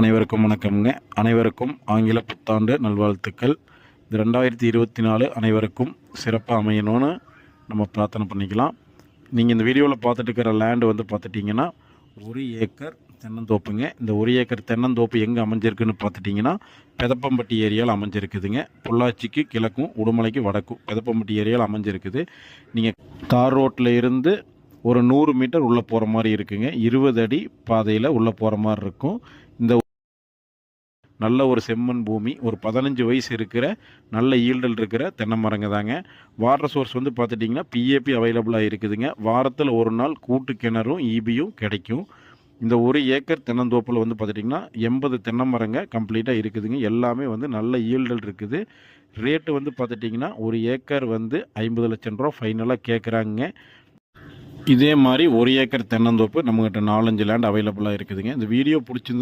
அனைவருக்கும் வணக்கம்ங்க. அனைவருக்கும் ஆங்கில புத்தாண்டு நல்வாழ்த்துக்கள். இந்த 2024 அனைவருக்கும் சிறப்பாக அமையணும்னு நம்ம பிரார்த்தனை பண்ணிக்கலாம். நீங்கள் இந்த வீடியோவில் பார்த்துட்டு இருக்கிற லேண்டு வந்து பார்த்துட்டிங்கன்னா 1 ஏக்கர் தென்னந்தோப்புங்க. இந்த 1 ஏக்கர் தென்னந்தோப்பு எங்கே அமைஞ்சிருக்குன்னு பார்த்துட்டிங்கன்னா பெதப்பம்பட்டி ஏரியாவில் அமைஞ்சிருக்குதுங்க. பொள்ளாச்சிக்கு கிழக்கும் உடுமலைக்கு வடக்கும் பெதப்பம்பட்டி ஏரியாவில் அமைஞ்சிருக்குது. நீங்கள் தார் ரோட்டில் இருந்து ஒரு 100 மீட்டர் உள்ளே போகிற மாதிரி இருக்குங்க. 20 அடி பாதையில் உள்ளே போகிற மாதிரி இருக்கும். இந்த நல்ல ஒரு செம்மண் பூமி, ஒரு 15 வயசு இருக்கிற நல்ல ஈல்டல் இருக்கிற தென்னை மரங்க தாங்க. வாட்டர் சோர்ஸ் வந்து பார்த்துட்டிங்கன்னா பிஏபி அவைலபிளாக இருக்குதுங்க. வாரத்தில் ஒரு நாள் கூட்டு கிணறும் ஈபியும் கிடைக்கும். இந்த 1 ஏக்கர் தென்னந்தோப்பில் வந்து பார்த்துட்டிங்கன்னா 80 தென்னை மரங்க கம்ப்ளீட்டாக இருக்குதுங்க. எல்லாமே வந்து நல்ல ஈல்டல் இருக்குது. ரேட்டு வந்து பார்த்துட்டிங்கன்னா 1 ஏக்கர் வந்து 50 லட்சம் ரூபா ஃபைனலாக கேட்குறாங்க. இதே மாதிரி 1 ஏக்கர் தென்னந்தோப்பு நம்மகிட்ட 4-5 லேண்ட் அவைலபிளாக இருக்குதுங்க. இந்த வீடியோ பிடிச்சிருந்து